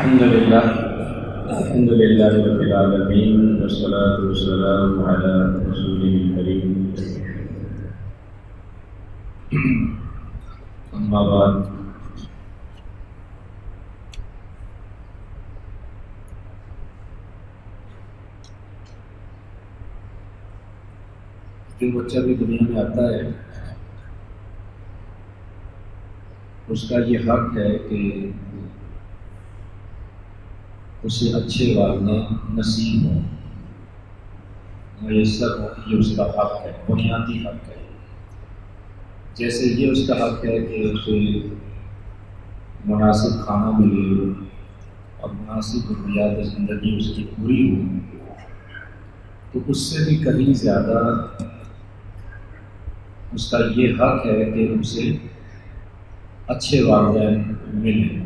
الحمد لله رب العالمين والصلاة والسلام على رسوله الكريم أما بعد جو بچہ بھی دنیا میں آتا ہے اس کا یہ حق ہے کہ اسے اچھے والدین نصیب ہوں، میسر ہوں۔ یہ اس کا حق ہے، بنیادی حق ہے۔ جیسے یہ اس کا حق ہے کہ اسے مناسب کھانا ملے اور مناسب ضروریات زندگی اس کی پوری ہو، تو اس سے بھی کہیں زیادہ اس کا یہ حق ہے کہ اسے اچھے والدین ملیں۔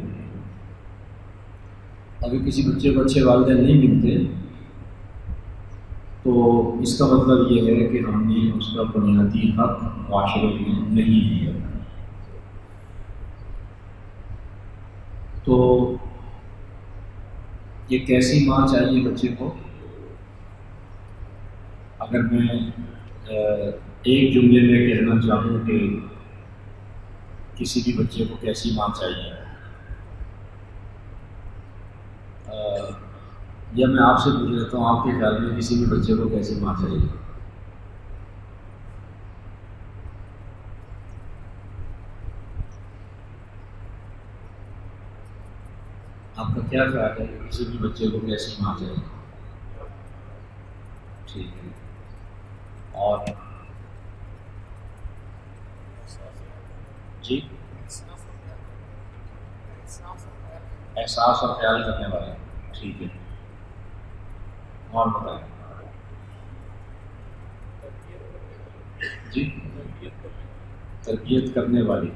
اگر کسی بچے کو اچھے والدین نہیں ملتے تو اس کا مطلب یہ ہے کہ ہم نے اس کا بنیادی حق معاشرے میں نہیں دیا۔ تو یہ کیسی ماں چاہیے بچے کو؟ اگر میں ایک جملے میں کہنا چاہوں کہ کسی بھی بچے کو کیسی ماں چاہیے، یا میں آپ سے پوچھ لیتا ہوں، آپ کے خیال میں کسی بھی بچے کو کیسی ماں چاہیے؟ آپ کا کیا خیال ہے کہ کسی بھی بچے کو کیسی ماں چاہیے؟ ٹھیک ہے، اور جی احساس اور خیال کرنے والے، ٹھیک ہے، اور بتائیں جی؟ تربیت کرنے والی،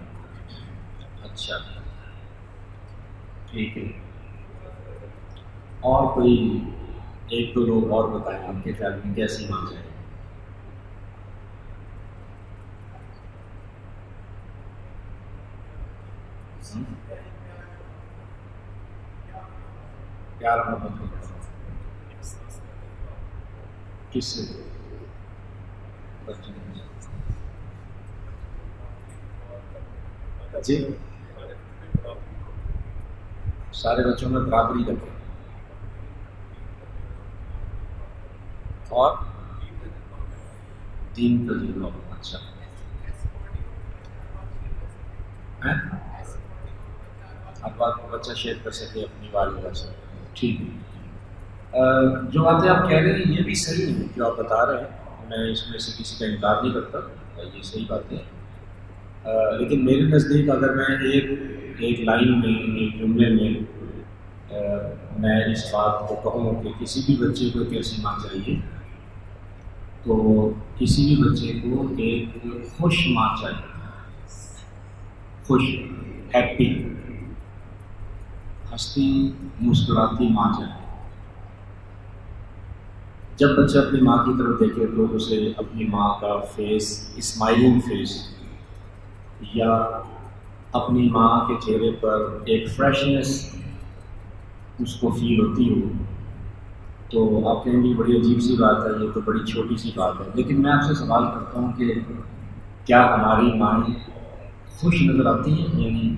اچھا ٹھیک ہے، اور کوئی ایک دو لوگ اور بتائیں آپ کے خیال میں کیسی ماں چاہیے؟ پیار محبت کس سے؟ بچوں جی، سارے بچوں میں برابری رکھے، اور دین کا جلوہ، اچھا ہر بات کو بچہ شیئر کر سکے اپنی والدہ سے، ٹھیک ہے۔ جو باتیں آپ کہہ رہے ہیں یہ بھی صحیح ہے جو آپ بتا رہے ہیں، میں اس میں سے کسی کا انکار نہیں کرتا، یہ صحیح باتیں ہیں، لیکن میرے نزدیک اگر میں ایک لائن میں، ایک جملے میں میں اس بات کو کہوں کہ کسی بھی بچے کو کیسی ماں چاہیے، تو کسی بھی بچے کو ایک خوش ماں چاہیے، خوش، ہیپی، ہنستی مسکراتی ماں چاہیے۔ جب بچہ اپنی ماں کی طرف دیکھے تو اسے اپنی ماں کا فیس، اسمائلنگ فیس، یا اپنی ماں کے چہرے پر ایک فریشنس اس کو فیل ہوتی ہو، تو آپ کہیں گے بڑی عجیب سی بات ہے، یہ تو بڑی چھوٹی سی بات ہے، لیکن میں آپ سے سوال کرتا ہوں کہ کیا ہماری مائیں خوش نظر آتی ہیں؟ یعنی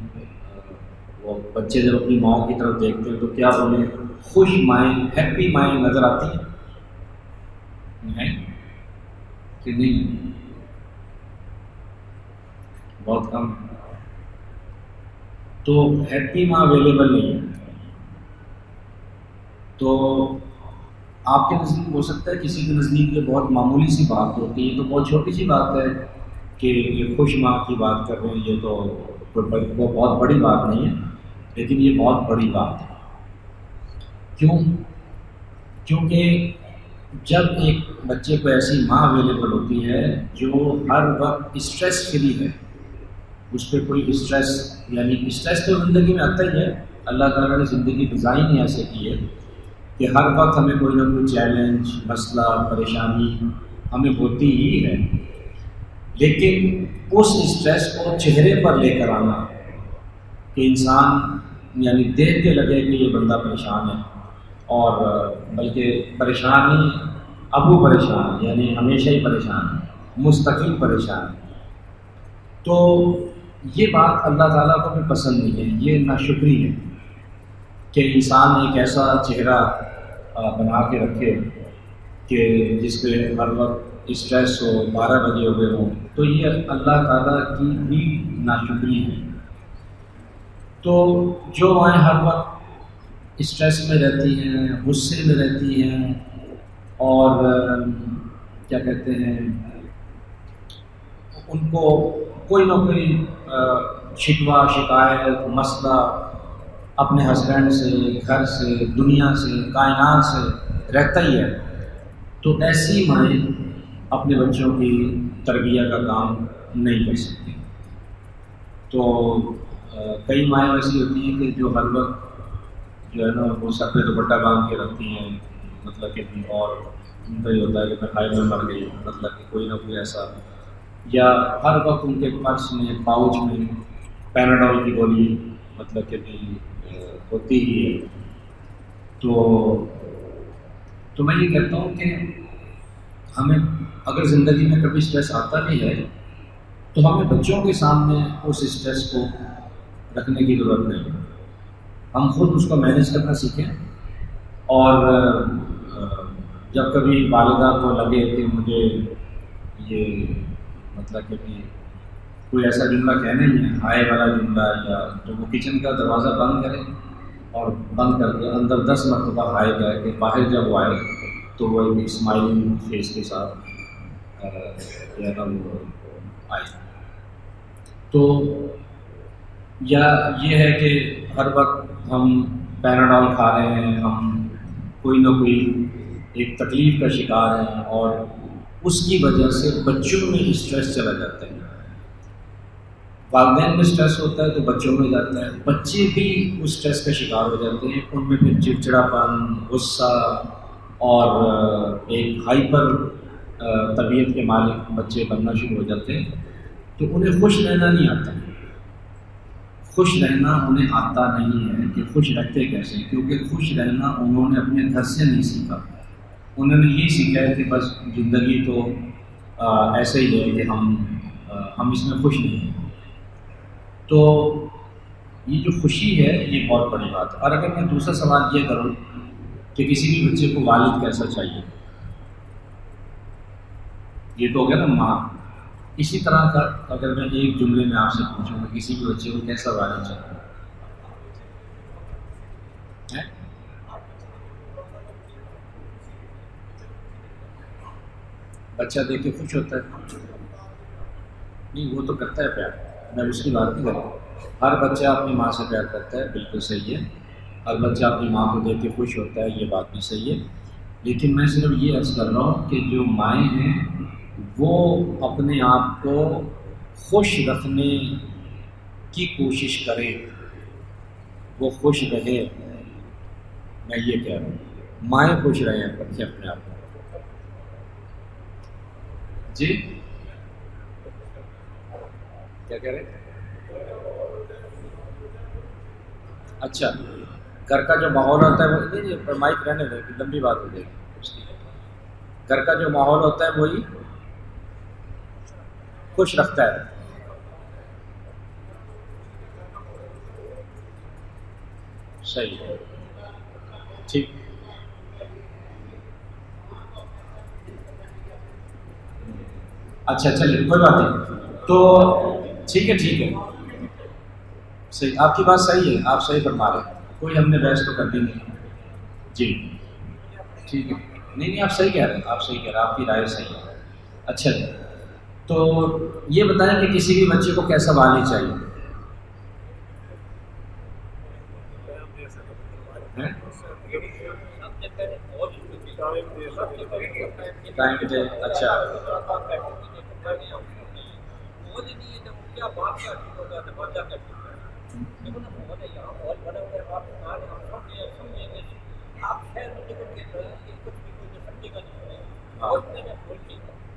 وہ بچے جب اپنی ماں کی طرف دیکھتے ہیں تو کیا انہیں خوش مائیں، ہیپی مائیں نظر آتی ہیں؟ نہیں کہ نہیں؟ بہت کم۔ تو ہیپی ماں اویلیبل نہیں ہے، تو آپ کے نزدیک ہو سکتا ہے کسی کے نزدیک یہ بہت معمولی سی بات ہوتی ہے، تو بہت چھوٹی سی بات ہے کہ یہ خوش ماں کی بات کر رہے ہیں، یہ تو وہ بہت بڑی بات نہیں ہے، لیکن یہ بہت بڑی بات ہے۔ کیوں؟ کیونکہ جب ایک بچے کو ایسی ماں اویلیبل ہوتی ہے جو ہر وقت اسٹریس فری ہے، اس پہ کوئی اسٹریس، یعنی اسٹریس تو زندگی میں آتا ہی ہے، اللہ تعالیٰ نے زندگی ڈیزائن ہی ایسے کی ہے کہ ہر وقت ہمیں کوئی نہ کوئی چیلنج، مسئلہ، پریشانی ہمیں ہوتی ہی ہے، لیکن اس اسٹریس کو چہرے پر لے کر آنا کہ انسان یعنی دیکھ کے لگے کہ یہ بندہ پریشان ہے، اور بلکہ پریشان نہیں، ابو پریشان یعنی ہمیشہ ہی پریشان ہے، مستقل پریشان ہے، تو یہ بات اللہ تعالیٰ کو بھی پسند نہیں ہے، یہ ناشکری ہے کہ انسان ایک ایسا چہرہ بنا کے رکھے کہ جس پہ ہر وقت اسٹریس ہو، 12 بجے ہوئے ہوں، تو یہ اللہ تعالیٰ کی بھی ناشکری ہے۔ تو جو مائیں ہر وقت اسٹریس میں رہتی ہیں، غصے میں رہتی ہیں، اور کیا کہتے ہیں، ان کو کوئی نہ کوئی شکوہ شکایت مسئلہ اپنے ہسبینڈ سے، گھر سے، دنیا سے، کائنات سے رہتا ہی ہے، تو ایسی مائیں اپنے بچوں کی تربیت کا کام نہیں کر سکتی۔ تو کئی مائیں ایسی ہوتی ہیں کہ جو ہر وقت جو ہے نا وہ سر پہ دوپٹہ باندھ کے رکھتی ہیں، مطلب کہ اور ان کا یہ ہوتا ہے کہ میں ہائی میں مر گئی، مطلب کہ کوئی نہ کوئی ایسا، یا ہر وقت ان کے پرس میں، پاؤچ میں پیناڈول کی گولی مطلب کہ بھی ہوتی ہی ہے۔ تو میں یہ کہتا ہوں کہ ہمیں اگر زندگی میں کبھی اسٹریس آتا بھی ہے تو ہمیں بچوں کے سامنے اس اسٹریس کو رکھنے کی ضرورت نہیں ہے، ہم خود اس کو مینیج کرنا سیکھیں، اور جب کبھی والدہ کو لگے کہ مجھے یہ مطلب کہ کوئی ایسا جملہ کہنا ہی ہے، ہائے والا جملہ، یا تو وہ کچن کا دروازہ بند کرے اور بند کر کے اندر 10 مرتبہ ہائے گئے کہ باہر جب وہ آئے تو وہ ایک اسمائلنگ فیس کے ساتھ جو ہے نا وہ آئے۔ تو یا یہ ہے کہ ہر وقت ہم پیناڈول کھا رہے ہیں، ہم کوئی نہ کوئی ایک تکلیف کا شکار ہیں، اور اس کی وجہ سے بچوں میں اسٹریس چلا جاتا ہے، والدین میں اسٹریس ہوتا ہے تو بچوں میں جاتا ہے، بچے بھی اس اسٹریس کا شکار ہو جاتے ہیں، ان میں پھر چڑچڑاپن، غصہ، اور ایک ہائپر طبیعت کے مالک بچے بننا شروع ہو جاتے ہیں، تو انہیں خوش رہنا نہیں آتا ہے، خوش رہنا انہیں آتا نہیں ہے کہ خوش رہتے کیسے، کیونکہ خوش رہنا انہوں نے اپنے گھر سے نہیں سیکھا، انہوں نے یہ سیکھا ہے کہ بس زندگی تو ایسے ہی ہے کہ ہم اس میں خوش نہیں ہیں۔ تو یہ جو خوشی ہے یہ بہت بڑی بات ہے۔ اور اگر میں دوسرا سوال یہ کروں کہ کسی بھی بچے کو والد کیسا چاہیے، یہ تو ہو گیا نا ماں، اسی طرح کا اگر میں ایک جملے میں آپ سے پوچھوں کہ کسی بھی بچے کو کیسا والد چاہیے، بچہ دیکھ کے خوش ہوتا ہے؟ نہیں، وہ تو کرتا ہے پیار، میں اس کی بات نہیں کرتا، ہر بچہ اپنی ماں سے پیار کرتا ہے، بالکل صحیح ہے، ہر بچہ اپنی ماں کو دیکھ کے خوش ہوتا ہے، یہ بات بھی صحیح ہے، لیکن میں صرف یہ عرض کر رہا ہوں کہ جو مائیں ہیں وہ اپنے آپ کو خوش رکھنے کی کوشش کریں، وہ خوش رہے، میں یہ کہہ رہا ہوں مائیں خوش رہیں، رکھیں اپنے آپ کو۔ جی کیا کہہ رہے ہیں؟ اچھا، گھر کا جو ماحول ہوتا ہے وہ نہیں، مائک رہنے دیں، لمبی بات ہو جائے گی اس کی، گھر کا جو ماحول ہوتا ہے وہی خوش رکھتا ہے۔ صحیح ہے، ٹھیک، اچھا چلیے کوئی بات نہیں، تو ٹھیک ہے صحیح، آپ کی بات صحیح ہے، آپ صحیح فرما رہے ہیں، کوئی ہم نے بحث تو کرنی نہیں، جی ٹھیک ہے، نہیں آپ صحیح کہہ رہے ہیں، آپ صحیح کہہ رہے ہیں، آپ کی رائے صحیح ہے۔ اچھا جی، تو یہ بتائیں کہ کسی بھی بچے کو کیسا والد چاہیے؟ ٹائم دے، اچھا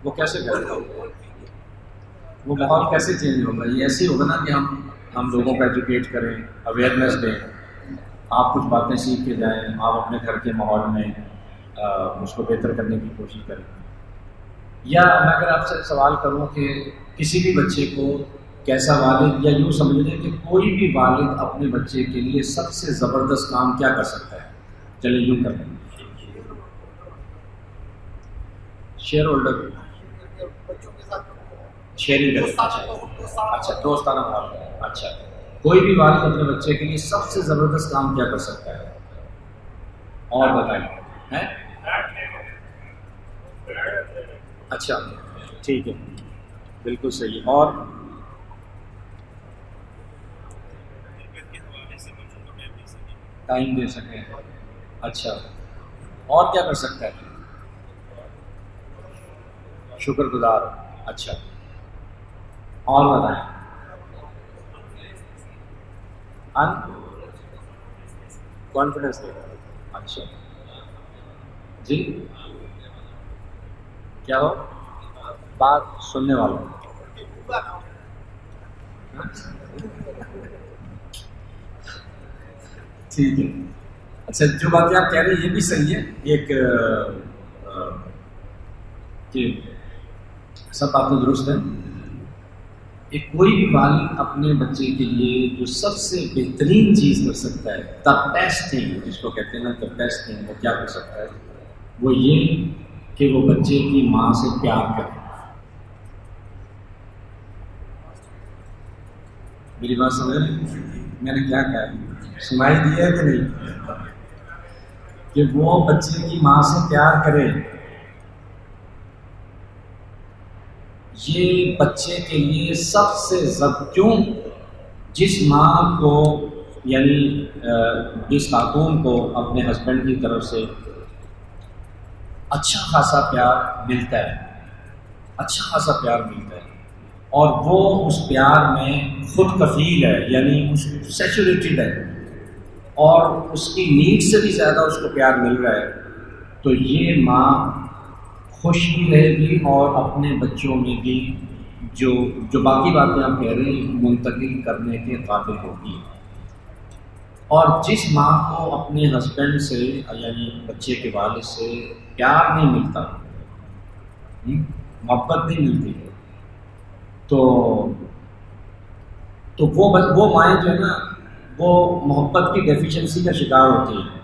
وہ کیسے کرے گا، وہ ماحول کیسے چینج ہوگا؟ یہ ایسے ہوگا نا کہ ہم لوگوں کو ایجوکیٹ کریں، اویئرنیس دیں، آپ کچھ باتیں سیکھ کے جائیں، آپ اپنے گھر کے ماحول میں اس کو بہتر کرنے کی کوشش کریں. یا میں اگر آپ سے سوال کروں کہ کسی بھی بچے کو کیسا والد، یا یوں سمجھ لیں کہ کوئی بھی والد اپنے بچے کے لیے سب سے زبردست کام کیا کر سکتا ہے؟ چلیں یوں کر لیں. شیئر ہولڈر شیئرنگ کریں. اچھا دوستانہ ماحول کریں. اچھا کوئی بھی والد اپنے بچے کے لیے سب سے زبردست کام کیا کر سکتا ہے؟ اور بتائیں. ہیں؟ اچھا ٹھیک ہے، بالکل صحیح. اور ٹائم دے سکیں. اچھا اور کیا کر سکتا ہے؟ شکر گزار. اچھا اور بتائیں. ان کانفیڈنس دے. اچھا جی کیا ہو بات سننے والا. ٹھیک ہے. اچھا جو باتیں آپ کہہ رہے ہیں یہ بھی صحیح ہے. ایک کہ سب باتیں درست ہیں. ایک کوئی بھی والد اپنے بچے کے لیے جو سب سے بہترین چیز کر سکتا ہے، دا بیسٹ تھنگ جس کو کہتے ہیں نا، دا بیسٹ تھنگ، وہ کیا کر سکتا ہے؟ وہ یہ کہ وہ بچے کی ماں سے پیار کرے. میری بات سمجھ رہے ہیں؟ میں نے کیا کہا، سنائی دی ہے کہ نہیں؟ کہ وہ بچے کی ماں سے پیار کرے. یہ بچے کے لیے سب سے کیوں جس ماں کو، یعنی جس خاتون کو اپنے ہسبینڈ کی طرف سے اچھا خاصا پیار ملتا ہے، اچھا خاصا پیار ملتا ہے، اور وہ اس پیار میں خود کفیل ہے، یعنی اس سیچوریٹڈ ہے، اور اس کی نیڈ سے بھی زیادہ اس کو پیار مل رہا ہے، تو یہ ماں خوش بھی رہے گی اور اپنے بچوں میں بھی جو باقی باتیں آپ کہہ رہے ہیں منتقل کرنے کے قابل ہوگی. اور جس ماں کو اپنے ہسبینڈ سے، یعنی بچے کے والد سے پیار نہیں ملتا، محبت نہیں ملتی، تو وہ مائیں جو ہے نا، وہ محبت کی ڈیفیشنسی کا شکار ہوتی ہیں.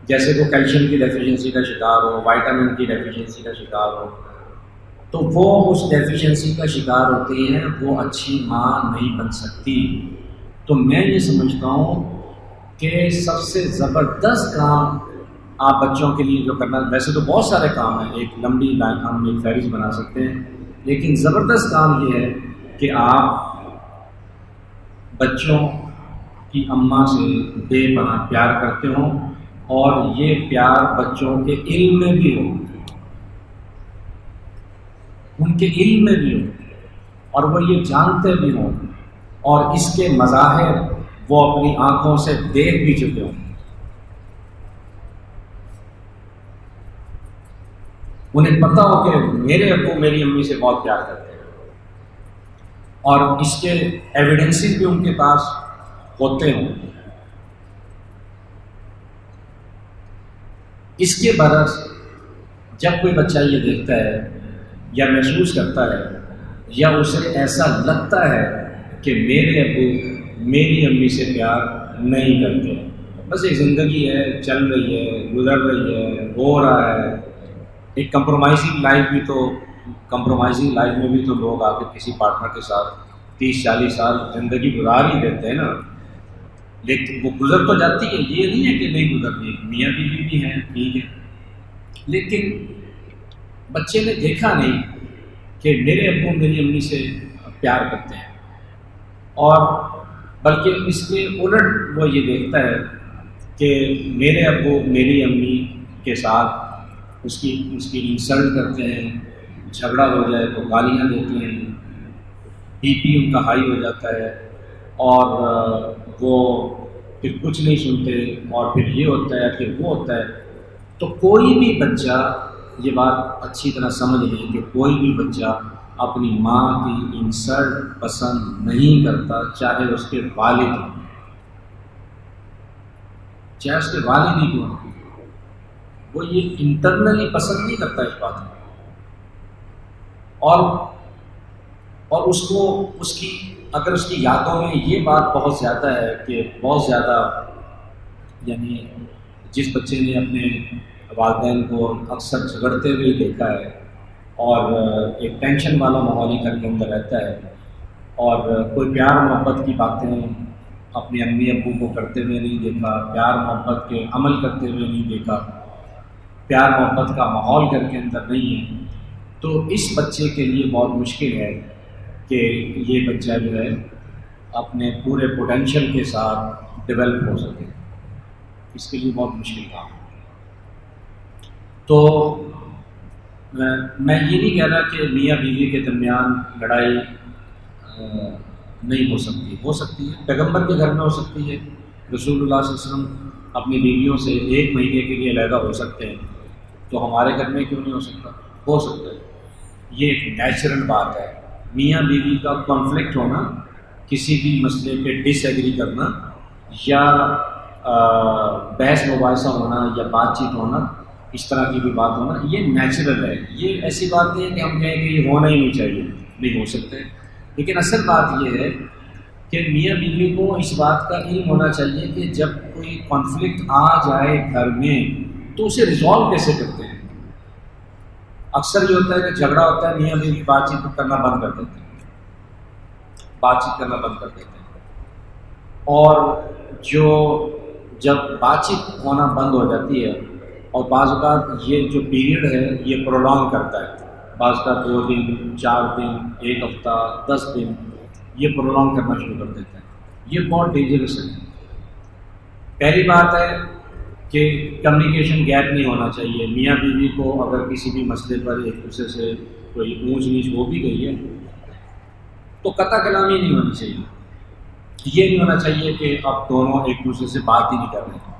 جیسے وہ کیلشیم کی ڈیفیشنسی کا شکار ہو، وائٹامن کی ڈیفیشنسی کا شکار ہو، تو وہ اس ڈیفیشنسی کا شکار ہوتی ہیں، وہ اچھی ماں نہیں بن سکتی. تو میں یہ سمجھتا ہوں کہ سب سے زبردست کام آپ بچوں کے لیے جو کرنا، ویسے تو بہت سارے کام ہیں، ایک لمبی لائن ہم ایک فہرست بنا سکتے ہیں، لیکن زبردست کام یہ ہے کہ آپ بچوں کی اماں سے بے پناہ پیار کرتے ہوں، اور یہ پیار بچوں کے علم میں بھی ہو، ان کے علم میں بھی ہو، اور وہ یہ جانتے بھی ہوں، اور اس کے مظاہر وہ اپنی آنکھوں سے دیکھ بھی چکے ہوں. انہیں پتہ ہو کہ میرے ابو میری امی سے بہت پیار کرتے ہیں، اور اس کے ایویڈنسز بھی ان کے پاس ہوتے ہوں. اس کے برعکس جب کوئی بچہ یہ دیکھتا ہے یا محسوس کرتا ہے یا اسے ایسا لگتا ہے کہ میرے ابو میری امی سے پیار نہیں کرتے، بس ایک زندگی ہے، چل رہی ہے، گزر رہی ہے، ہو رہا ہے، ایک کمپرومائزنگ لائف میں بھی تو لوگ آ کے کسی پارٹنر کے ساتھ 30-40 سال زندگی گزار ہی دیتے ہیں نا، لیکن وہ گزر تو جاتی ہے، یہ نہیں ہے کہ نہیں گزرتی، میاں بیوی بھی ہیں، ٹھیک ہے، لیکن بچے نے دیکھا نہیں کہ میرے ابو میری امی سے پیار کرتے ہیں، اور بلکہ اس کے الٹ وہ یہ دیکھتا ہے کہ میرے ابو میری امی کے ساتھ اس کی انسلٹ کرتے ہیں، جھگڑا ہو جائے تو گالیاں دیتے ہیں، بی پی ان کا ہائی ہو جاتا ہے، اور وہ پھر کچھ نہیں سنتے، اور پھر یہ ہوتا ہے پھر وہ ہوتا ہے. تو کوئی بھی بچہ، یہ بات اچھی طرح سمجھ لیں کہ کوئی بھی بچہ اپنی ماں کی انسلٹ پسند نہیں کرتا، چاہے اس کے والد ہوں. چاہے اس کے والد ہی کیوں نہ، وہ یہ انٹرنلی پسند نہیں کرتا اس بات کو، اور اس کو اس کی اگر اس کی یادوں میں یہ بات بہت زیادہ ہے کہ بہت زیادہ، یعنی جس بچے نے اپنے والدین کو اکثر جھگڑتے ہوئے دیکھا ہے اور ایک ٹینشن والا ماحول ہی گھر کے اندر رہتا ہے، اور کوئی پیار محبت کی باتیں اپنے امی ابو کو کرتے ہوئے نہیں دیکھا، پیار محبت کے عمل کرتے ہوئے نہیں دیکھا، پیار محبت کا ماحول گھر کے اندر نہیں ہے، تو اس بچے کے لیے بہت مشکل ہے کہ یہ بچہ جو ہے اپنے پورے پوٹینشیل کے ساتھ ڈیولپ ہو سکے، اس کے لیے بہت مشکل کام ہے۔ تو میں یہ نہیں کہہ رہا کہ میاں بیوی کے درمیان لڑائی نہیں ہو سکتی ہے، پیغمبر کے گھر میں ہو سکتی ہے، رسول اللہ صلی اللہ علیہ وسلم اپنی بیویوں سے 1 مہینے کے لیے علیحدہ ہو سکتے ہیں، تو ہمارے گھر میں کیوں نہیں ہو سکتا ہے، یہ ایک نیچرل بات ہے۔ میاں بیوی کا کانفلکٹ ہونا، کسی بھی مسئلے پہ ڈس ایگری کرنا یا بحث مباحثہ ہونا یا بات چیت ہونا، اس طرح کی بھی بات ہونا، یہ نیچرل ہے، یہ ایسی بات نہیں ہے کہ ہم کہیں کہ یہ ہونا ہی نہیں چاہیے، نہیں ہو سکتے۔ لیکن اصل بات یہ ہے کہ میاں بیوی کو اس بات کا علم ہونا چاہیے کہ جب کوئی کانفلکٹ آ جائے گھر میں تو اسے ریزالو کیسے کرتے ہیں۔ اکثر یہ ہوتا ہے کہ جھگڑا ہوتا ہے، میاں بیوی بات چیت کرنا بند کر دیتے ہیں، اور جب بات چیت ہونا بند ہو جاتی ہے، اور بعض اوقات یہ جو پیریڈ ہے یہ پرولونگ کرتا ہے، بعض کا 2 دن 4 دن 1 ہفتہ 10 دن یہ پرولونگ کرنا شروع کر دیتا ہے، یہ بہت ڈینجرس ہے۔ پہلی بات ہے کہ کمیونیکیشن گیپ نہیں ہونا چاہیے، میاں بیوی کو اگر کسی بھی مسئلے پر ایک دوسرے سے کوئی اونچ نیچ ہو بھی گئی ہے تو قطع کلامی نہیں ہونی چاہیے، یہ نہیں ہونا چاہیے کہ اب دونوں ایک دوسرے سے بات ہی نہیں کر رہے ہیں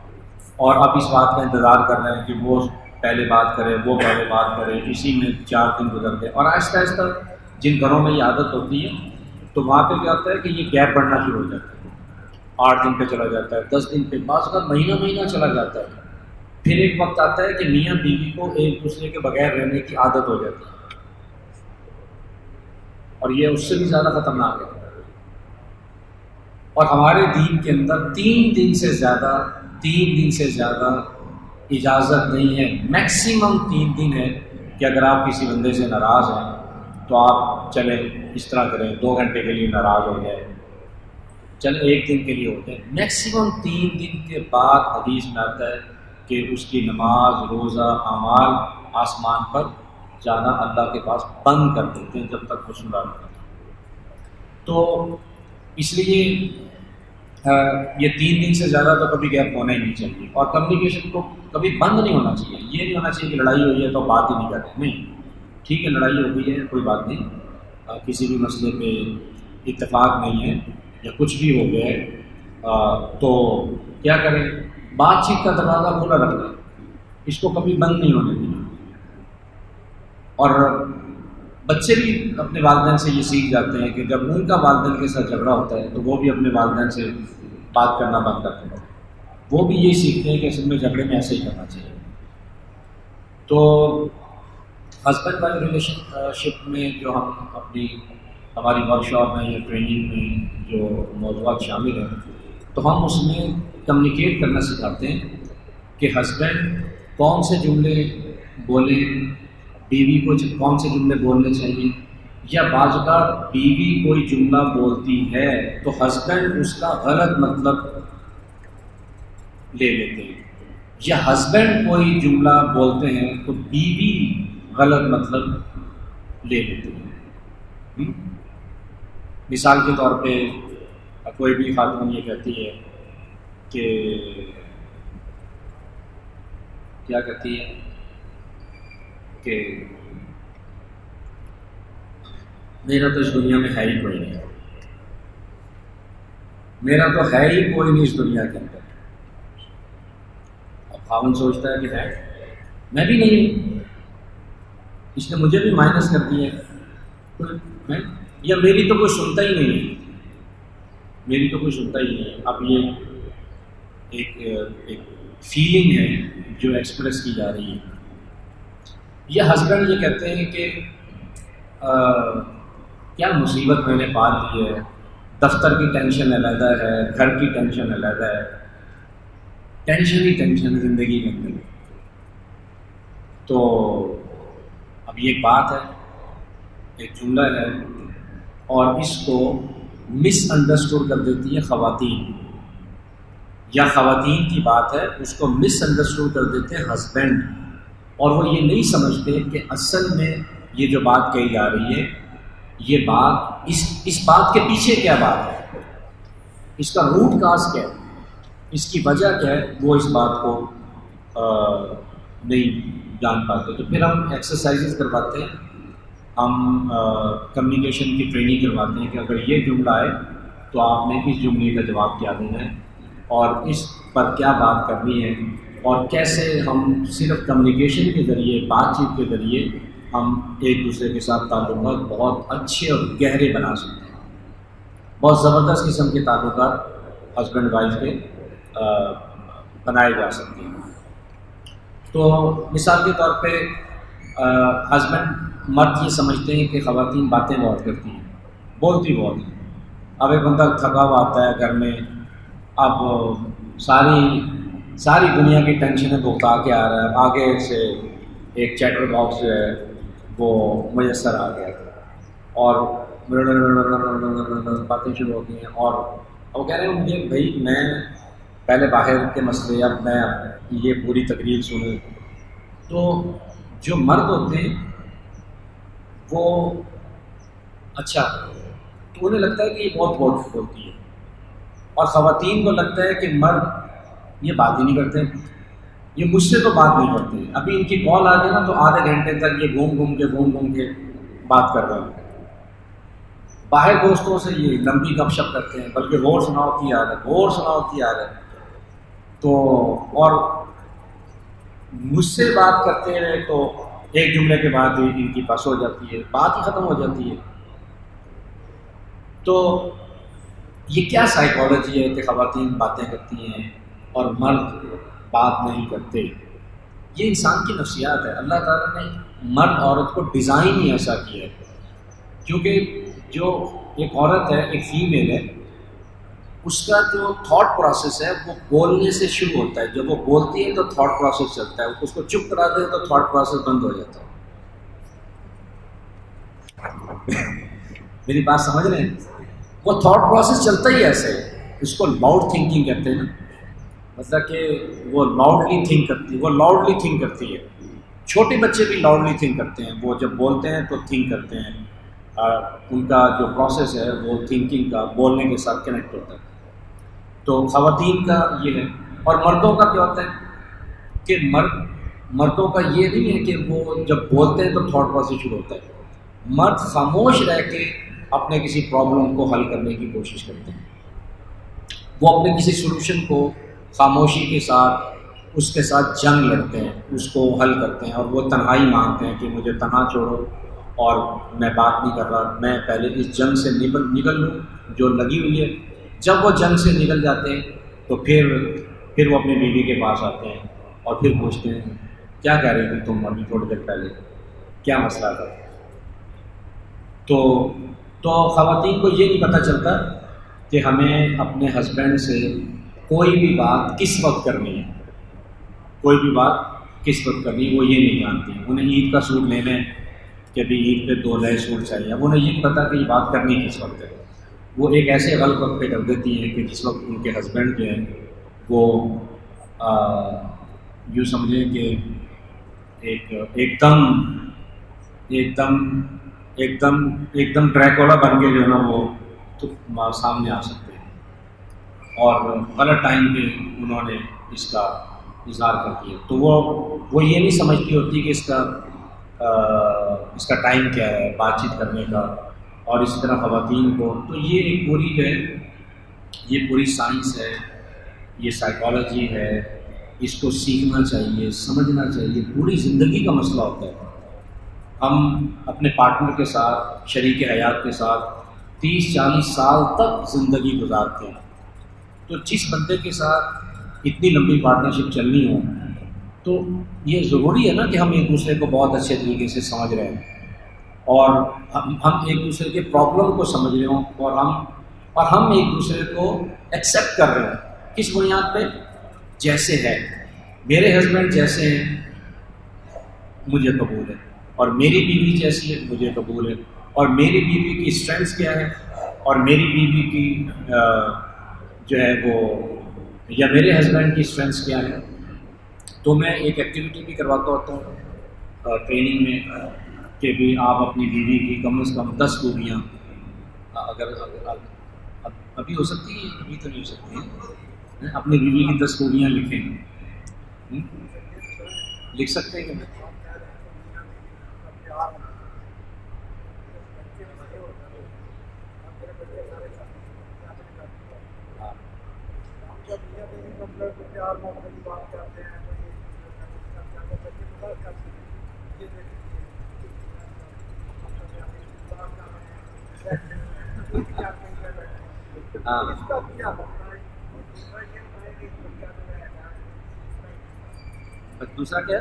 اور اب اس بات کا انتظار کر رہے ہیں کہ وہ پہلے بات کرے، وہ پہلے بات کرے، اسی میں 4 دن گزر گئے، اور آہستہ آہستہ جن گھروں میں یہ عادت ہوتی ہے تو وہاں پہ کیا ہوتا ہے کہ یہ گیپ بڑھنا شروع ہو جاتا ہے، 8 دن پہ چلا جاتا ہے، 10 دن پہ، بعض کا مہینہ چلا جاتا ہے، پھر ایک وقت آتا ہے کہ میاں بیوی کو ایک دوسرے کے بغیر رہنے کی عادت ہو جاتی ہے، اور یہ اس سے بھی زیادہ خطرناک ہے۔ اور ہمارے دین کے اندر 3 دن سے زیادہ اجازت نہیں ہے، میکسیمم 3 دن ہے کہ اگر آپ کسی بندے سے ناراض ہیں تو آپ چلیں اس طرح کریں، 2 گھنٹے کے لیے ناراض ہو جائے، چلیں 1 دن کے لیے ہو جائے، میکسیمم 3 دن کے بعد حدیث میں آتا ہے کہ اس کی نماز، روزہ، اعمال آسمان پر جانا اللہ کے پاس بند کر دیتے ہیں جب تک وہ سنا نہیں کرتا۔ تو اس لیے یہ 3 دن سے زیادہ تو کبھی گیپ ہونا ہی نہیں چاہیے، اور کمیونیکیشن کو کبھی بند نہیں ہونا چاہیے، یہ نہیں ہونا چاہیے کہ لڑائی ہوئی ہے تو بات ہی نہیں کرتے، نہیں، ٹھیک ہے لڑائی ہو گئی ہے کوئی بات نہیں، کسی بھی مسئلے پہ اتفاق نہیں ہے یا کچھ بھی ہو گیا ہے تو کیا کریں، بات چیت کا دروازہ کھلا رکھنا ہے، اس کو کبھی بند نہیں ہونے دینا۔ اور بچے بھی اپنے والدین سے یہ سیکھ جاتے ہیں کہ جب ان کا والدین کے ساتھ جھگڑا ہوتا ہے تو وہ بھی اپنے والدین سے بات کرنا بند کر دیتے ہیں، وہ بھی یہی سیکھتے ہیں کہ اصل میں جھگڑے میں ایسے ہی کرنا چاہیے۔ تو ہسبینڈ وائف ریلیشن شپ میں جو ہماری ورک شاپ میں یا ٹریننگ میں جو موضوعات شامل ہیں تو ہم اس میں کمیونیکیٹ کرنا سکھاتے ہیں کہ ہسبینڈ کون سے جملے بولے، بیوی کو کون سے جملے بولنے چاہیے، یا بعض اوقات بیوی کوئی جملہ بولتی ہے تو ہسبینڈ اس کا غلط مطلب لے لیتے ہیں، یا ہسبینڈ کوئی جملہ بولتے ہیں تو بیوی غلط مطلب لے لیتے ہیں۔ مثال کے طور پہ کوئی بھی خاتون یہ کہتی ہے کہ کیا کہتی ہے کہ میرا تو اس دنیا میں ہے ہی کوئی نہیں، میرا تو ہے ہی کوئی نہیں اس دنیا کے اندر۔ اب خاوند سوچتا ہے کہ ہے، میں بھی نہیں ہوں، اس نے مجھے بھی مائنس کر دی ہے، یا میری تو کوئی سنتا ہی نہیں ہے، میری تو کوئی سنتا ہی نہیں ہے۔ اب یہ ایک فیلنگ ہے جو ایکسپریس کی جا رہی ہے. یہ ہسبینڈ یہ کہتے ہیں کہ کیا مصیبت میں نے پا لی ہے، دفتر کی ٹینشن علیحدہ ہے، گھر کی ٹینشن علیحدہ ہے، ٹینشن ہی ٹینشن ہے زندگی کے اندر. تو اب یہ ایک بات ہے، ایک جملہ ہے، اور اس کو مس انڈرسٹوڈ کر دیتی ہے خواتین، یا خواتین کی بات ہے اس کو مس انڈرسٹوڈ کر دیتے ہیں ہسبینڈ، اور وہ یہ نہیں سمجھتے کہ اصل میں یہ جو بات کہی جا رہی ہے، یہ بات اس بات کے پیچھے کیا بات ہے، اس کا روٹ کاز کیا ہے، اس کی وجہ کیا ہے، وہ اس بات کو نہیں جان پاتے. تو پھر ہم ایکسرسائزز کرواتے ہیں، ہم کمیونیکیشن کی ٹریننگ کرواتے ہیں کہ اگر یہ جملہ آئے تو آپ نے اس جملے کا جواب کیا دینا ہے، اور اس پر کیا بات کرنی ہے، اور کیسے ہم صرف کمیونیکیشن کے ذریعے، بات چیت کے ذریعے ہم ایک دوسرے کے ساتھ تعلقات بہت اچھے اور گہرے بنا سکتے ہیں. بہت زبردست قسم کے تعلقات ہسبینڈ وائف کے بنائے جا سکتے ہیں. تو مثال کے طور پہ ہسبینڈ مرد یہ سمجھتے ہیں کہ خواتین باتیں بہت کرتی ہیں، بولتی بہت ہیں. اب ایک بندہ تھکا ہوا آتا ہے گھر میں، اب ساری دنیا کی ٹینشنیں بھگتا کے آ رہا ہے، آگے سے ایک چیٹر باکس جو ہے وہ میسر آ گیا اور باتیں شروع ہوتی ہیں، اور وہ کہہ رہے ہیں مجھے بھائی میں پہلے باہر کے مسئلے، اب میں یہ پوری تقریر سنوں. تو جو مرد ہوتے ہیں وہ اچھا تو انہیں لگتا ہے کہ یہ بہت بولتی ہے، اور خواتین کو لگتا ہے کہ مرد یہ بات ہی نہیں کرتے، یہ مجھ سے تو بات نہیں کرتے. ابھی ان کی کال آ گئی نا تو آدھے گھنٹے تک یہ گھوم گھوم کے بات کر رہے ہیں. باہر دوستوں سے یہ لمبی گپ شپ کرتے ہیں، بلکہ غور سناؤ کی یاد ہے. تو اور مجھ سے بات کرتے رہے تو ایک جملے کے بعد ہی ان کی بس ہو جاتی ہے، بات ہی ختم ہو جاتی ہے. تو یہ کیا سائیکالوجی ہے کہ خواتین باتیں کرتی ہیں اور مرد بات نہیں کرتے؟ یہ انسان کی نفسیات ہے. اللہ تعالیٰ نے مرد عورت کو ڈیزائن ہی ایسا کیا ہے، کیونکہ جو ایک عورت ہے، ایک فیمیل ہے، اس کا جو تھاٹ پروسیس ہے وہ بولنے سے شروع ہوتا ہے. جب وہ بولتی ہے تو تھاٹ پروسیس چلتا ہے، اس کو چپ کرا دے تو تھاٹ پروسیس بند ہو جاتا ہے. میری بات سمجھ رہے ہیں؟ وہ تھاٹ پروسیس چلتا ہی ایسے ہے. اس کو لاؤڈ تھنکنگ کہتے ہیں نا، مطلب کہ وہ لاؤڈلی تھنک کرتی ہے. چھوٹے بچے بھی لاؤڈلی تھنک کرتے ہیں، وہ جب بولتے ہیں تو تھنک کرتے ہیں. ان کا جو پروسیس ہے وہ تھنکنگ کا بولنے کے ساتھ کنیکٹ ہوتا ہے. تو خواتین کا یہ ہے. اور مردوں کا کیا ہوتا ہے کہ مردوں کا یہ نہیں ہے کہ وہ جب بولتے ہیں تو تھاٹ پروسیس شروع ہوتا ہے. مرد خاموش رہ کے اپنے کسی پرابلم کو حل کرنے کی کوشش کرتے ہیں. وہ اپنے کسی سولوشن کو خاموشی کے ساتھ اس کے ساتھ جنگ لڑتے ہیں، اس کو حل کرتے ہیں، اور وہ تنہائی مانگتے ہیں کہ مجھے تنہا چھوڑو اور میں بات نہیں کر رہا، میں پہلے اس جنگ سے نکل لوں جو لگی ہوئی ہے. جب وہ جنگ سے نکل جاتے ہیں تو پھر وہ اپنی بیوی کے پاس آتے ہیں اور پھر پوچھتے ہیں کیا کہہ رہے تھے تم ابھی تھوڑی دیر پہلے، کیا مسئلہ تھا. تو خواتین کو یہ نہیں پتہ چلتا کہ ہمیں اپنے ہسبینڈ سے کوئی بھی بات کس وقت کرنی ہے، وہ یہ نہیں جانتی. انہیں عید کا سوٹ لینا ہے کہ ابھی عید پہ 2 نئے سوٹ چاہیے، اب انہیں یہ نہیں پتا کہ یہ بات کرنی کس وقت ہے. وہ ایک ایسے غلط وقت پہ کر دیتی ہیں کہ جس وقت ان کے ہسبینڈ جو ہیں وہ یوں سمجھیں کہ ایک دم ڈریکولا بن کے جو ہے نا وہ تو سامنے آ سکتے ہیں، اور غلط ٹائم پہ انہوں نے اس کا اظہار کر دیا. تو وہ یہ نہیں سمجھتی ہوتی کہ اس کا ٹائم کیا ہے بات چیت کرنے کا. اور اسی طرح خواتین کو تو یہ ایک پوری جو ہے یہ پوری سائنس ہے، یہ سائیکالوجی ہے، اس کو سیکھنا چاہیے، سمجھنا چاہیے. پوری زندگی کا مسئلہ ہوتا ہے. ہم اپنے پارٹنر کے ساتھ، شریک حیات کے ساتھ 30-40 سال تک زندگی گزارتے ہیں. تو جس بندے کے ساتھ اتنی لمبی پارٹنرشپ چلنی ہو تو یہ ضروری ہے نا کہ ہم ایک دوسرے کو بہت اچھے طریقے سے سمجھ رہے ہیں اور ہم ایک دوسرے کے پرابلم کو سمجھ رہے ہوں اور ہم ایک دوسرے کو ایکسیپٹ کر رہے ہوں. کس بنیاد پہ؟ جیسے ہے. میرے ہسبینڈ جیسے ہیں مجھے قبول ہے، اور میری بیوی جیسی ہے مجھے قبول ہے، اور میری بیوی کی اسٹرینتھس کیا ہے اور میری بیوی کی جو ہے وہ یا میرے ہسبینڈ کی اسٹرینتھس کیا ہے. تو میں ایک ایکٹیویٹی بھی کرواتا ہوتا ہوں ٹریننگ میں کہ بھی آپ اپنی بیوی کی کم از کم 10 خوبیاں اگر ابھی ہو سکتی ہے، ابھی تو نہیں ہو سکتی ہے، اپنی بیوی کی 10 خوبیاں لکھیں. لکھ سکتے ہیں کہ دوسرا کیا؟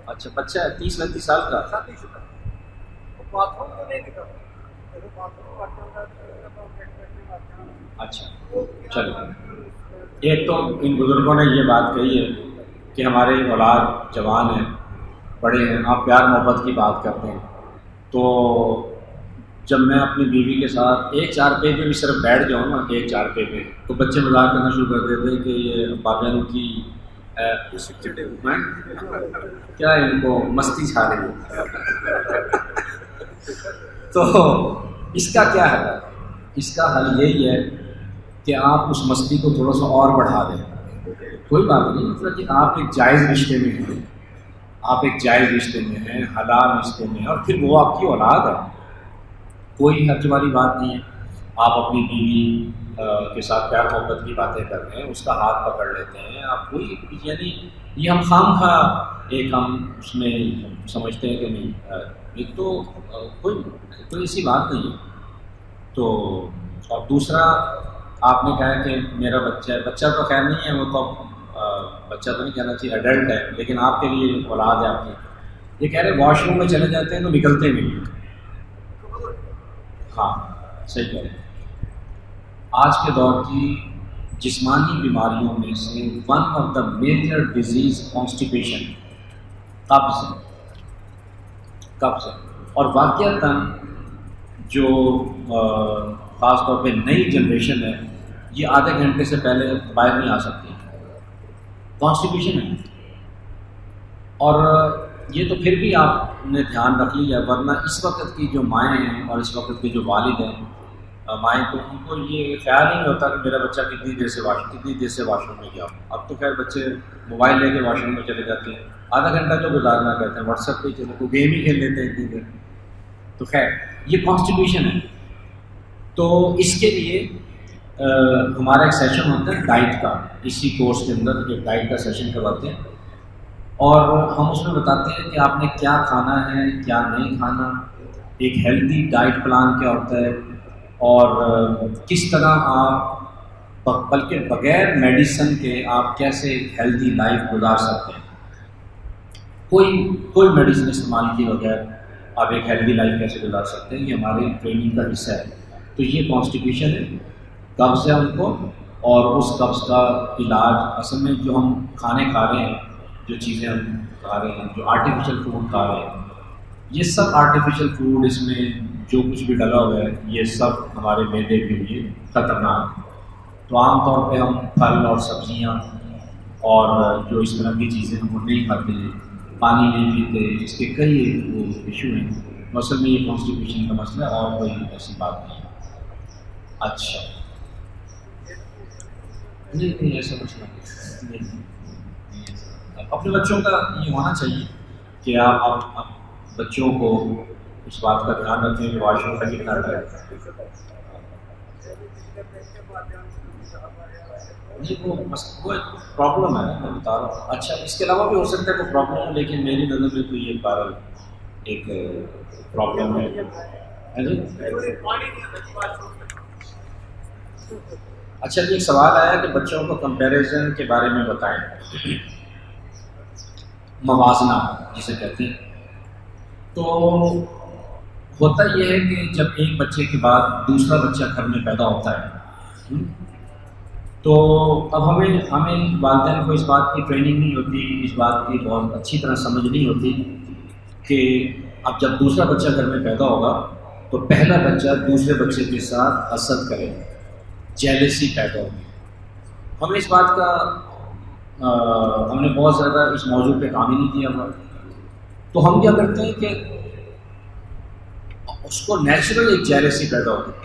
اچھا بچہ ہے 30-35 سال کا. اچھا چلو، ایک تو ان بزرگوں نے یہ بات کہی ہے کہ ہمارے اولاد جوان ہیں، بڑے ہیں، آپ پیار محبت کی بات کرتے ہیں. تو جب میں اپنی بیوی کے ساتھ ایک چارپائی پہ بھی صرف بیٹھ جاؤں نا، ایک چارپائی پہ، تو بچے مذاق کرنا شروع کر دیتے ہیں کہ یہ بابین کی کیا ان کو مستی چھا رہی ہے. تو اس کا کیا حل ہے؟ اس کا حل یہی ہے کہ آپ اس مستی کو تھوڑا سا اور بڑھا دیں. کوئی بات نہیں، مطلب کہ آپ ایک جائز رشتے میں ہیں، آپ ایک جائز رشتے میں ہیں، حلال رشتے میں ہیں، اور پھر وہ آپ کی اولاد ہے، کوئی حرج والی بات نہیں ہے. آپ اپنی بیوی کے ساتھ پیار محبت کی باتیں کر رہے ہیں، اس کا ہاتھ پکڑ لیتے ہیں، آپ کوئی یعنی یہ ہم خام خواہ ایک ہم اس میں سمجھتے ہیں کہ نہیں، ایک تو کوئی ایسی بات نہیں ہے. تو اور دوسرا آپ نے کہا کہ میرا بچہ تو خیر نہیں ہے، وہ تو بچہ تو نہیں کہنا چاہیے، ایڈلٹ ہے، لیکن آپ کے لیے اولاد ہے آپ کی. یہ کہہ رہے واش روم میں چلے جاتے ہیں تو نکلتے نہیں. ہاں صحیح کہہ رہے ہیں. آج کے دور کی جسمانی بیماریوں میں سے one of the major disease constipation, قبض ہے. اور واقعتاً جو خاص طور پہ نئی جنریشن ہے یہ آدھے گھنٹے سے پہلے باہر نہیں آ سکتی، کانسٹیپیشن ہے. اور یہ تو پھر بھی آپ نے دھیان رکھ لیا، ورنہ اس وقت کی جو مائیں ہیں اور اس وقت کے جو والد ہیں مائیں، تو ان کو یہ خیال ہی نہیں ہوتا کہ میرا بچہ کتنی دیر سے واش روم میں گیا. اب تو خیر بچے موبائل لے کے واش روم میں چلے جاتے ہیں، آدھا گھنٹہ جو گزارنا کہتے ہیں واٹس ایپ پہ چلے، کوئی گیم ہی کھیل لیتے ہیں اتنی دیر. تو خیر یہ کانسٹیپیشن ہے. تو اس کے لیے ہمارا ایک سیشن ہوتا ہے ڈائٹ کا، اسی کورس کے اندر ایک ڈائٹ کا سیشن کرواتے ہیں، اور ہم اس میں بتاتے ہیں کہ آپ نے کیا کھانا ہے کیا نہیں کھانا، ایک ہیلدی ڈائٹ پلان کیا ہوتا ہے، اور کس طرح آپ بلکہ بغیر میڈیسن کے آپ کیسے ایک ہیلدی لائف گزار سکتے ہیں. کوئی میڈیسن استعمال کیے بغیر آپ ایک ہیلدی لائف کیسے گزار سکتے ہیں، یہ ہماری ٹریننگ کا حصہ ہے. تو یہ کانسٹیپیشن ہے، قبض ہے ان کو، اور اس قبض کا علاج اصل میں جو ہم کھانے کھا رہے ہیں، جو چیزیں ہم کھا رہے ہیں، جو آرٹیفیشل فوڈ کھا رہے ہیں، یہ سب آرٹیفیشل فوڈ، اس میں جو کچھ بھی ڈلا ہوا ہے یہ سب ہمارے معدے کے لیے خطرناک ہے. تو عام طور پہ ہم پھل اور سبزیاں اور جو اس طرح کی چیزیں ہم نہیں کھاتے ہیں، پانی نہیں پیتے، اس کے کئی وہ ایشو ہیں. اصل میں یہ کانسٹیپیشن کا مسئلہ ہے اور کوئی ایسی بات نہیں ہے. اچھا نہیں ایسا کچھ نہیں. اپنے بچوں کا یہ ہونا چاہیے کہ آپ بچوں کو اس بات کا دھیان رکھیں کہ واش روم کا کتنا ہے. نہیں وہ ایک پرابلم ہے میں بتا رہا ہوں. اچھا اس کے علاوہ بھی ہو سکتا ہے کوئی پرابلم ہو، لیکن میری نظر میں تو یہ بہرحال ایک پرابلم ہے. اچھا جی، ایک سوال آیا کہ بچوں کو کمپیریزن کے بارے میں بتائیں، موازنہ جسے کہتے ہیں۔ تو ہوتا یہ ہے کہ جب ایک بچے کے بعد دوسرا بچہ گھر میں پیدا ہوتا ہے، تو اب ہمیں والدین کو اس بات کی ٹریننگ نہیں ہوتی، اس بات کی بہت اچھی طرح سمجھ نہیں ہوتی کہ اب جب دوسرا بچہ گھر میں پیدا ہوگا تو پہلا بچہ دوسرے بچے کے ساتھ حسد کرے، جیلسی پیدا ہوگی۔ ہمیں اس بات کا ہم نے بہت زیادہ اس موضوع پہ کام ہی نہیں کیا ہوا، تو ہم کیا کرتے ہیں کہ اس کو نیچرل ایک جیلسی پیدا ہوتی ہے،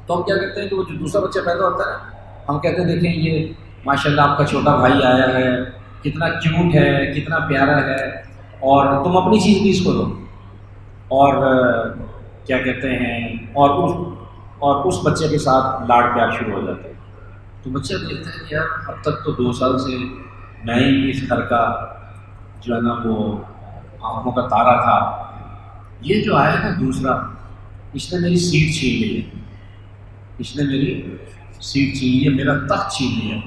تو ہم کیا کرتے ہیں کہ وہ جو دوسرا بچہ پیدا ہوتا ہے ہم کہتے ہیں دیکھیں یہ ماشاء اللہ آپ کا چھوٹا بھائی آیا ہے، کتنا کیوٹ ہے، کتنا پیارا ہے، اور تم اپنی چیز بھی اس کو دو، اور کیا کہتے ہیں اور اس بچے کے ساتھ لاڑ پیار شروع ہو جاتا ہے۔ تو بچہ دیکھتا ہے کہ یار اب تک تو 2 سال سے میں ہی اس گھر کا جو ہے نا وہ آنکھوں کا تارا تھا، یہ جو آیا نا دوسرا، اس نے میری سیٹ چھین لی ہے، اس نے میری سیٹ چھین لی ہے، میرا تخت چھین لیا۔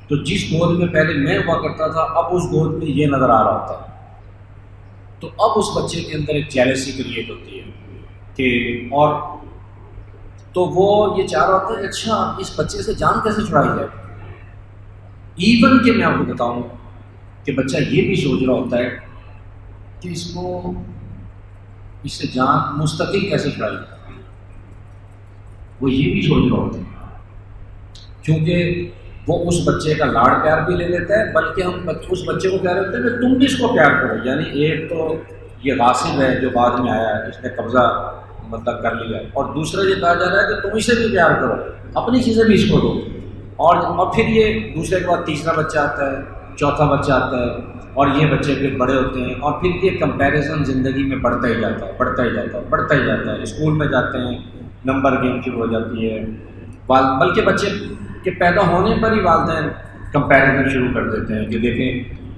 تو جس گود میں پہلے میں ہوا کرتا تھا اب اس گود میں یہ نظر آ رہا ہوتا ہے، تو اب اس بچے کے اندر ایک جیلسی کریٹ ہوتی ہے کہ اور تو وہ یہ چاہ رہا ہوتا ہے اچھا اس بچے سے جان کیسے چھڑائی جائے۔ ایون کہ میں آپ کو بتاؤں کہ بچہ یہ بھی سوچ رہا ہوتا ہے کہ اس سے جان مستقل کیسے چھڑائی جائے، وہ یہ بھی سوچ رہا ہوتا ہے، کیونکہ وہ اس بچے کا لاڑ پیار بھی لے لیتا ہے، بلکہ ہم اس بچے کو کہہ رہے ہوتے ہیں کہ تم بھی اس کو پیار کرو۔ یعنی ایک تو یہ غاصب ہے جو بعد میں آیا ہے، اس نے قبضہ مطلب کر لیا، اور دوسرا یہ کہا جا رہا ہے کہ تم اسے بھی پیار کرو، اپنی چیزیں بھی اس کو دو، اور پھر یہ دوسرے کے بعد تیسرا بچہ آتا ہے، چوتھا بچہ آتا ہے، اور یہ بچے پھر بڑے ہوتے ہیں، اور پھر یہ کمپیریزن زندگی میں بڑھتا ہی جاتا ہے، بڑھتا ہی جاتا ہے، بڑھتا ہی جاتا ہے۔ اسکول میں جاتے ہیں نمبر گیم شروع ہو جاتی ہے، بلکہ بچے کے پیدا ہونے پر ہی والدین کمپیریزن شروع کر دیتے ہیں کہ دیکھیں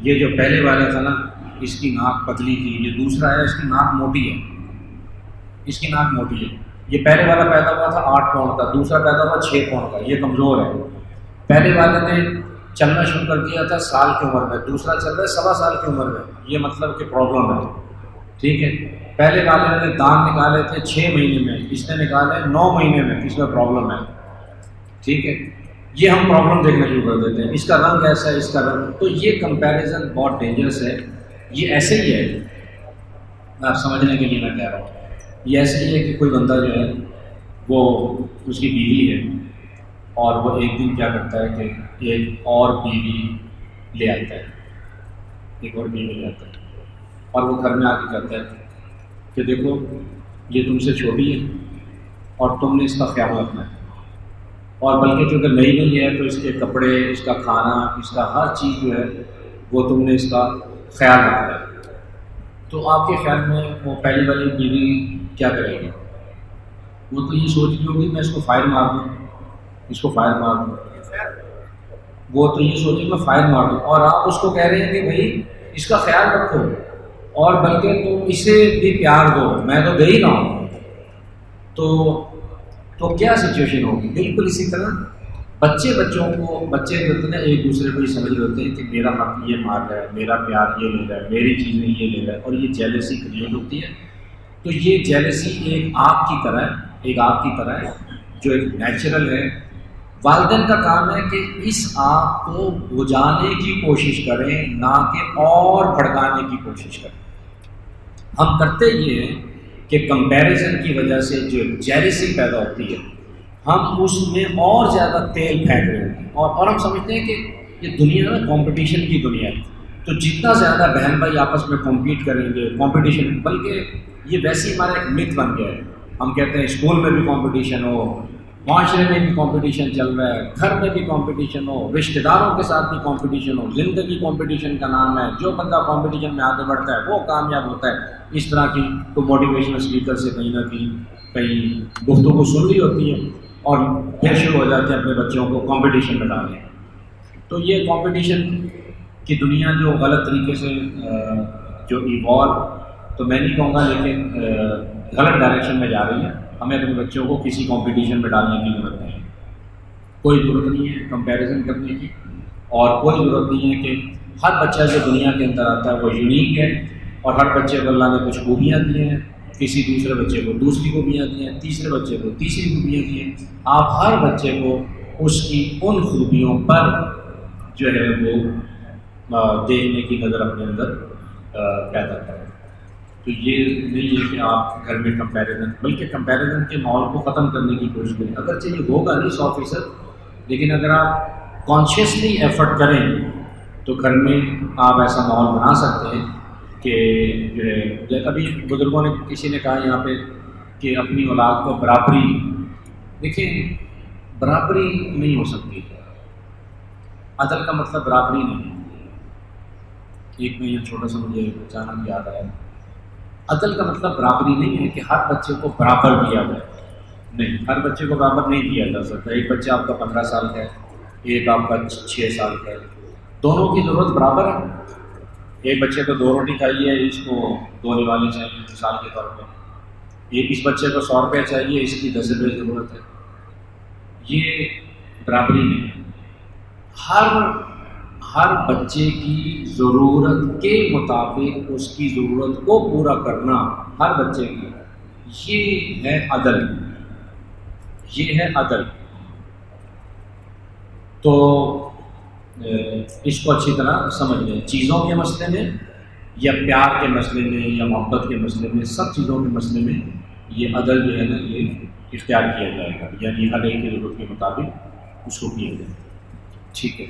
یہ جو پہلے والا تھا نا اس کی ناک پتلی تھی، یہ دوسرا ہے اس کی ناک موٹی ہے، اس کی ناک موٹی ہے، یہ پہلے والا پیدا ہوا تھا 8 پاؤنڈ کا، دوسرا پیدا ہوا 6 پاؤنڈ کا، یہ کمزور ہے۔ پہلے والے نے چلنا شروع کر دیا تھا سال کی عمر میں، دوسرا چل رہا ہے 1.25 سال کی عمر میں، یہ مطلب کہ پرابلم ہے، ٹھیک ہے۔ پہلے والے نے دانت نکالے تھے 6 مہینے میں، اس نے نکالے 9 مہینے میں، اس میں پرابلم ہے، ٹھیک ہے۔ یہ ہم پرابلم دیکھنا شروع کر دیتے ہیں، اس کا رنگ ایسا ہے، اس کا رنگ، تو یہ کمپیریزن بہت ڈینجرس ہے۔ یہ ایسے ہی ہے، آپ سمجھنے کے لیے میں کہہ رہا ہوں، یہ ایسے ہی ہے کہ کوئی بندہ جو ہے وہ اس کی بیوی ہے، اور وہ ایک دن کیا کرتا ہے کہ ایک اور بیوی لے آتا ہے، ایک اور بیوی لے آتا ہے، اور وہ گھر میں آ کے کہتا ہے کہ دیکھو یہ تم سے چھوٹی ہے اور تم نے اس کا خیال رکھنا ہے، اور بلکہ جو اگر نئی نئی ہے تو اس کے کپڑے، اس کا کھانا، اس کا ہر چیز جو ہے وہ تم نے اس کا خیال رکھنا ہے۔ تو آپ کے خیال میں وہ پہلی والی بیوی کیا کرے گی؟ وہ تو یہ سوچ رہی ہوگی میں اس کو فائر مار دوں، اس کو فائر مار دوں، وہ تو یہ سوچے میں فائر مار دوں، اور آپ اس کو کہہ رہے ہیں کہ بھائی اس کا خیال رکھو، اور بلکہ تم اسے بھی پیار دو، میں تو دے ہی رہا ہوں۔ تو کیا سچویشن ہوگی؟ بالکل اسی طرح بچے جو ہوتے ہیں ایک دوسرے کو یہ سمجھ رہے ہوتے ہیں کہ میرا حق یہ مار رہا ہے، میرا پیار یہ لے رہا ہے، میری چیزیں یہ لے رہا ہے، اور یہ جیلسی کریٹ ہوتی ہے۔ تو یہ جیلسی ایک آگ کی طرح ہے جو ایک نیچرل ہے۔ والدین کا کام ہے کہ اس آگ کو بجھانے کی کوشش کریں، نہ کہ اور بھڑکانے کی کوشش کریں۔ ہم کرتے یہ ہیں کہ کمپیریزن کی وجہ سے جو جیلسی پیدا ہوتی ہے ہم اس میں اور زیادہ تیل پھینک رہے ہیں، اور ہم سمجھتے ہیں کہ یہ دنیا نا کمپٹیشن کی دنیا ہے، تو جتنا زیادہ بہن بھائی آپس میں کمپیٹ کریں گے، کمپٹیشن، بلکہ یہ ویسے ہی ہمارا ایک مت بن گیا ہے۔ ہم کہتے ہیں اسکول میں بھی کمپٹیشن ہو، معاشرے میں بھی کمپٹیشن چل رہا ہے، گھر میں بھی کمپٹیشن ہو، رشتہ داروں کے ساتھ بھی کمپٹیشن ہو، زندگی کمپٹیشن کا نام ہے، جو بندہ کمپٹیشن میں آگے بڑھتا ہے وہ کامیاب ہوتا ہے۔ اس طرح کی تو موٹیویشنل اسپیکر سے کہیں نہ کہیں گفتگو سن لی ہوتی ہے، اور پھر شروع ہو جاتے ہیں اپنے بچوں کو کمپٹیشن میں ڈالنے۔ تو یہ کمپٹیشن کی دنیا جو غلط طریقے سے جو ایوالو، تو میں نہیں کہوں گا لیکن غلط ڈائریکشن میں جا رہی ہے، ہمیں اپنے بچوں کو کسی کمپٹیشن میں ڈالنے کی ضرورت نہیں ہے۔ کوئی ضرورت نہیں ہے کمپیریزن کرنے کی، اور کوئی ضرورت نہیں ہے کہ ہر بچہ جو دنیا کے اندر آتا ہے وہ یونیک ہے، اور ہر بچے کو اللہ نے کچھ خوبیاں دی ہیں، کسی دوسرے بچے کو دوسری خوبیاں دی ہیں، تیسرے بچے کو تیسری خوبیاں دی ہیں۔ آپ ہر بچے کو اس کی ان خوبیوں پر جو ہے وہ دیکھنے کی نظر اپنے اندر پیدا کریں۔ تو یہ نہیں ہے کہ آپ گھر میں کمپیریزن، بلکہ کمپیریزن کے ماحول کو ختم کرنے کی کوشش کریں۔ اگرچہ یہ ہوگا نہیں 100%، لیکن اگر آپ کانشیسلی ایفرٹ کریں تو گھر میں آپ ایسا ماحول بنا سکتے ہیں کہ جو ہے ابھی بزرگوں نے کسی نے کہا یہاں پہ کہ اپنی اولاد کو برابری، دیکھیں برابری نہیں ہو سکتی، عدل کا مطلب برابری نہیں ہے۔ ایک میں یہ چھوٹا سا مجھے اچانک یاد آیا، عدل کا مطلب برابری نہیں ہے کہ ہر بچے کو برابر دیا جائے، نہیں، ہر بچے کو برابر نہیں دیا جا سکتا۔ ایک بچہ آپ کا 15 سال کا ہے، ایک آپ کا 6 سال کا ہے، دونوں کی ضرورت برابر ہے۔ ایک بچے کو 2 روٹی چاہیے، اس کو 2 نوالے چاہیے مثال کے طور پہ، ایک اس بچے کو 100 روپیہ چاہیے، اس کی 10 روپے ضرورت ہے۔ یہ برابری نہیں ہے۔ ہر بچے کی ضرورت کے مطابق اس کی ضرورت کو پورا کرنا، ہر بچے کی، یہ ہے عدل، یہ ہے عدل۔ تو اس کو اچھی طرح سمجھ لیں، چیزوں کے مسئلے میں یا پیار کے مسئلے میں یا محبت کے مسئلے میں، سب چیزوں کے مسئلے میں یہ عدل جو ہے نا یہ اختیار کیا جائے گا، یعنی ہر ایک کی ضرورت کے مطابق اس کو کیا جائے گا۔ ٹھیک ہے۔